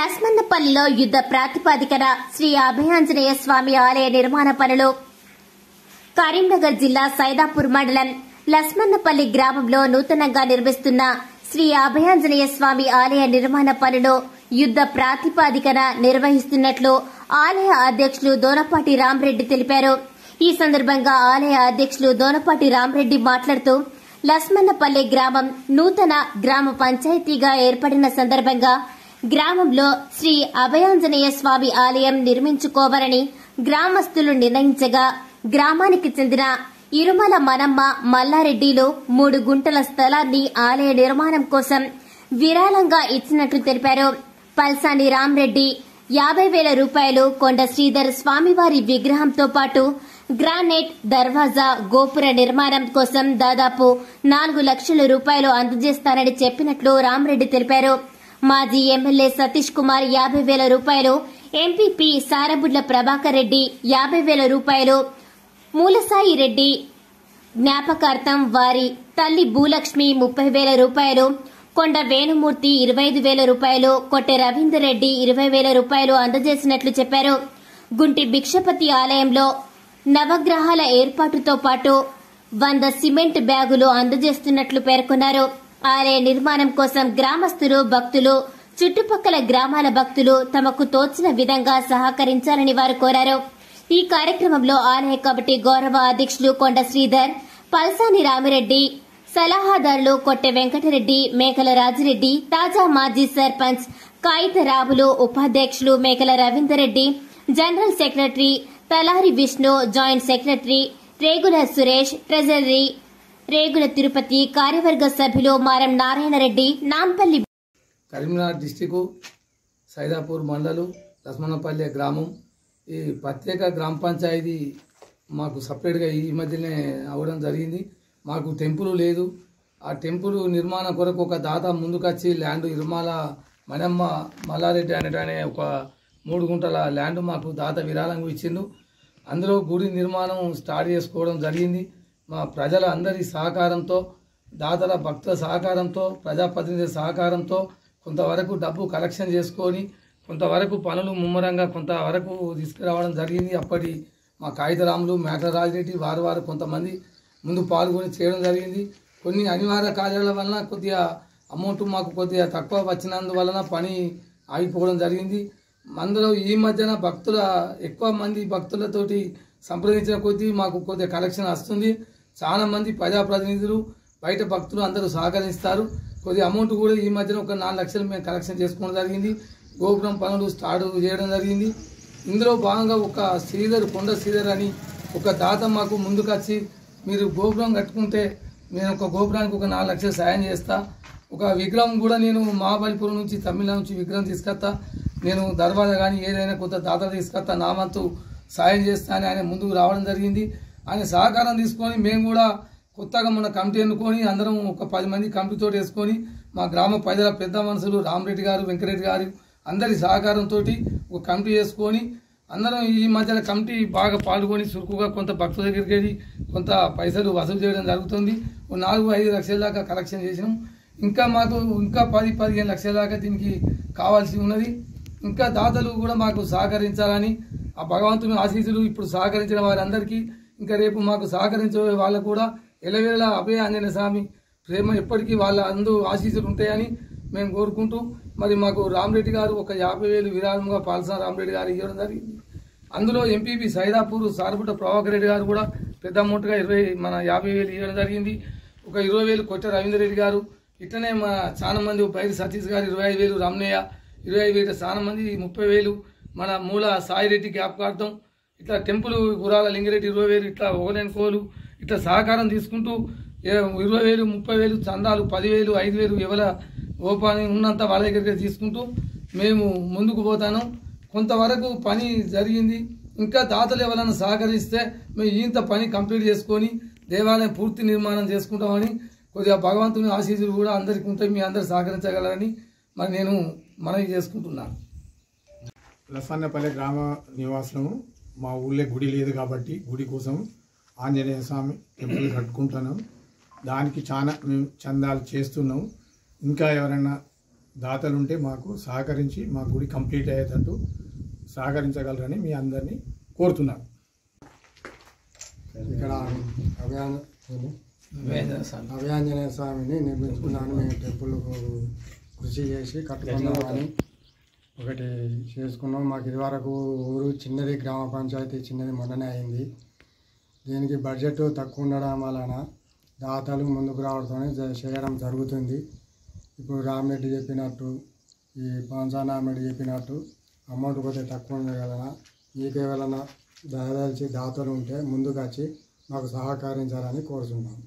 లస్మన్నపల్లిలో యుద్ధ ప్రాతిపదికన శ్రీ అభయాంజనేయ స్వామి ఆలయ నిర్మాణ పనులు. కరీంనగర్ జిల్లా సైదాపూర్ మండలం లస్మన్నపల్లి గ్రామంలో నూతనంగా నిర్మిస్తున్న శ్రీ అభయాంజనేయ స్వామి ఆలయ నిర్మాణ పనులు యుద్ధ ప్రాతిపదికన నిర్వహిస్తున్నట్లు ఆలయ అధ్యక్షులు దోనపాటి రామరెడ్డి తెలిపారు. ఈ సందర్భంగా ఆలయ అధ్యక్షులు దోనపాటి రామరెడ్డి మాట్లాడుతూ లస్మన్నపల్లి గ్రామం నూతన గ్రామ పంచాయతీగా ఏర్పడిన సందర్భంగా గ్రామంలో శ్రీ అభయాంజనేయ స్వామి ఆలయం నిర్మించుకోవాలని గ్రామస్తులు నిర్ణయించగా గ్రామానికి చెందిన ఇరుమల మనమ్మ మల్లారెడ్డిలు 3 గుంటల స్థలాన్ని ఆలయ నిర్మాణం కోసం విరాళంగా ఇచ్చినట్లు తెలిపారు. పల్సాని రామరెడ్డి 50,000 రూపాయలు, కొండ శ్రీధర్ స్వామివారి విగ్రహంతో పాటు గ్రానైట్ దర్వాజా గోపుర నిర్మాణం కోసం దాదాపు 4 లక్షల రూపాయలు అందజేస్తారని చెప్పినట్లు రామరెడ్డి తెలిపారు. మాజీ ఎమ్మెల్యే సతీష్ కుమార్ 50,000 రూపాయలు, ఎంపీపీ సారబుడ్ల ప్రభాకర్ రెడ్డి 50,000 రూపాయలు, మూలసాయి రెడ్డి జ్ఞాపకార్థం వారి తల్లి భూలక్ష్మి 30,000 రూపాయలు, కొండ వేణుమూర్తి 25,000 రూపాయలు, కొట్టె రవీందర్ రెడ్డి 20,000 రూపాయలు అందజేసినట్లు చెప్పారు. గుంటి భిక్షపతి ఆలయంలో నవగ్రహాల ఏర్పాటుతో పాటు 100 సిమెంట్ బ్యాగులు అందజేస్తున్నట్లు పేర్కొన్నారు. ఆలయ నిర్మాణం కోసం గ్రామస్తులు, భక్తులు, చుట్టుపక్కల గ్రామాల భక్తులు తమకు తోచిన విధంగా సహకరించాలని వారు కోరారు. ఈ కార్యక్రమంలో ఆలయ కమిటీ గౌరవ అధ్యక్షులు కొండ శ్రీధర్, పల్సాని రామిరెడ్డి, సలహాదారులు కొట్టె వెంకటరెడ్డి, మేకల రాజిరెడ్డి, తాజా మాజీ సర్పంచ్ కాయితరాములు, ఉపాధ్యక్షులు Mekala Ravinder Reddy, general secretary Talari Vishnu, joint secretary Regula Suresh, treasury Regula Tirupati, కార్యవర్గ సభ్యులు మారం నారాయణరెడ్డి, నాంపల్లి. కరీంనగర్ డిస్టిక్ సైదాపూర్ మండలం లస్మన్నపల్లి గ్రామం. ఈ ప్రత్యేక గ్రామ పంచాయతీ మాకు సపరేట్గా ఈ మధ్యనే అవ్వడం జరిగింది. మాకు టెంపుల్ లేదు. ఆ టెంపుల్ నిర్మాణం కొరకు ఒక దాత ముందుకొచ్చి ల్యాండ్ ఇరుమాల మనమ్మ మల్లారెడ్డి అనే ఒక 3 గుంటల ల్యాండ్ మాకు దాత విరాళంగా ఇచ్చిండు. అందులో గుడి నిర్మాణం స్టార్ట్ చేసుకోవడం జరిగింది. మా ప్రజల అందరి సహకారంతో, దాతల భక్తుల సహకారంతో, ప్రజాప్రతినిధుల సహకారంతో కొంతవరకు డబ్బు కలెక్షన్ చేసుకొని కొంతవరకు పనులు ముమ్మరంగా కొంతవరకు తీసుకురావడం జరిగింది. అప్పటి మా కాగితరాములు, మేకల రాజిరెడ్డి వారు కొంతమంది ముందు పాల్గొని చేయడం జరిగింది. కొన్ని అనివార్య కార్యాల వలన కొద్దిగా అమౌంట్ మాకు కొద్దిగా తక్కువ వచ్చినందువలన పని ఆగిపోవడం జరిగింది. అందులో ఈ మధ్యన ఎక్కువ మంది భక్తులతోటి సంప్రదించిన కొద్దీ మాకు కొద్దిగా కలెక్షన్ వస్తుంది. చాలా మంది ప్రజాప్రతినిధులు, బయట భక్తులు అందరూ సహకరిస్తారు. కొద్దిగా అమౌంట్ కూడా ఈ మధ్యన ఒక 4 లక్షలు మేము కలెక్షన్ చేసుకోవడం జరిగింది. గోపురం పనులు స్టార్ట్ చేయడం జరిగింది. ఇందులో భాగంగా ఒక కొండ శ్రీధర్ అని ఒక దాత మాకు ముందుకొచ్చి మీరు గోపురం కట్టుకుంటే నేను ఒక గోపురానికి ఒక 4 లక్షలు సాయం చేస్తా, ఒక విగ్రహం కూడా నేను మహాబలిపురం నుంచి తమిళనాడు నుంచి విగ్రహం తీసుకొస్తా, నేను దర్వాజా కానీ ఏదైనా కొంత దాతలు తీసుకొస్తా, నా వంతు సాయం చేస్తా అని ఆయన ముందుకు రావడం జరిగింది. ఆయన సహకారం తీసుకొని మేము కూడా కొత్తగా మన కమిటీ ఎన్నుకొని అందరం ఒక 10 మంది కమిటీతో వేసుకొని మా గ్రామ ప్రజల పెద్ద మనుషులు రామరెడ్డి గారు, వెంకరెడ్డి గారు అందరి సహకారంతో ఒక కమిటీ వేసుకొని అందరం ఈ మధ్యలో కమిటీ బాగా పాల్గొని చురుకుగా కొంత భక్తుల దగ్గరికి వెళ్ళి కొంత పైసలు వసూలు చేయడం జరుగుతుంది. 4-5 లక్షల దాకా కలెక్షన్ చేసినాం. ఇంకా మాకు 10-15 లక్షల దాకా దీనికి కావాల్సి ఉన్నది. ఇంకా దాతలు కూడా మాకు సహకరించాలని ఆ భగవంతుని ఆశీస్సులు ఇప్పుడు సహకరించిన వారందరికీ ఇంకా రేపు మాకు సహకరించే వాళ్ళకు కూడా ఎలవేళ అభయ ఆంజనేయ స్వామి ప్రేమ ఎప్పటికీ వాళ్ళ ఆశీస్సులు ఉంటాయని మేము కోరుకుంటూ మరి మాకు రామరెడ్డి గారు ఒక 50,000 విరాళంగా పాల్సాని రామరెడ్డి గారు ఇవ్వడం జరిగింది. అందులో ఎంపీపీ సైదాపూర్ సారబుడ్డ ప్రభాకర్ రెడ్డి గారు కూడా పెద్ద అమౌంట్గా 50,000 ఇవ్వడం జరిగింది. ఒక 20,000 కొట్ట రవీందర్ రెడ్డి గారు, ఇట్లనే మా చాలా మంది బైరి సతీష్ గారు 25,000, రమణయ్య 25,000, చాలా మంది 30,000, మన మూల సాయిరెడ్డి జ్ఞాపకార్థం, ఇట్లా టెంపుల్ గురాల లింగిరెడ్డి 20,000, ఇట్లా ఒకలేనుకోలు ఇట్లా సహకారం తీసుకుంటూ 20,000, 30,000 చందాలు 10,000, 5,000 ఎవరి ఓపాని ఉన్నంత వాళ్ళ దగ్గరికి తీసుకుంటూ మేము ముందుకు పోతాను. కొంతవరకు పని జరిగింది. ఇంకా దాతలు ఎవరైనా సహకరిస్తే మేము ఇంత పని కంప్లీట్ చేసుకొని దేవాలయం పూర్తి నిర్మాణం చేసుకుంటామని కొద్దిగా భగవంతుని ఆశీస్సులు కూడా అందరికీ ఉంటాయి. మీ అందరు సహకరించగలరని మరి నేను మనవి చేసుకుంటున్నాను. లస్మన్నపల్లి గ్రామ నివాసులము. మా ఊళ్ళో గుడి లేదు కాబట్టి గుడి కోసం ఆంజనేయ స్వామి టెంపుల్ కట్టుకుంటున్నాం. దానికి చాలా మేము చందాలు చేస్తున్నాం. ఇంకా ఎవరైనా దాతలుంటే మాకు సహకరించి మా గుడి కంప్లీట్ అయ్యేటట్టు సహకరించగలరని మీ అందరినీ కోరుతున్నాను. ఇక్కడ అభయాంజనేయ స్వామిని నిర్మించుకున్నాను. మేము టెంపుల్ కృషి చేసి కట్టుకున్నామని ఒకటి చేసుకున్నాం. మాకు ఇదివరకు ఊరు చిన్నది, గ్రామ పంచాయతీ చిన్నది, మొన్ననే అయింది. దీనికి బడ్జెట్ తక్కువ ఉండడం వలన దాతలు ముందుకు రావడంతోనే చేయడం జరుగుతుంది. ఇప్పుడు రామిరెడ్డి చెప్పినట్టు, ఈ పంచానామిరెడ్డి చెప్పినట్టు అమౌంట్ కొద్దిగా తక్కువ ఉంది కదా, మీకు ఎవరైనా దయదలిచి దాతలు ఉంటే ముందుకు వచ్చి మాకు సహకరించాలని కోరుతున్నాం.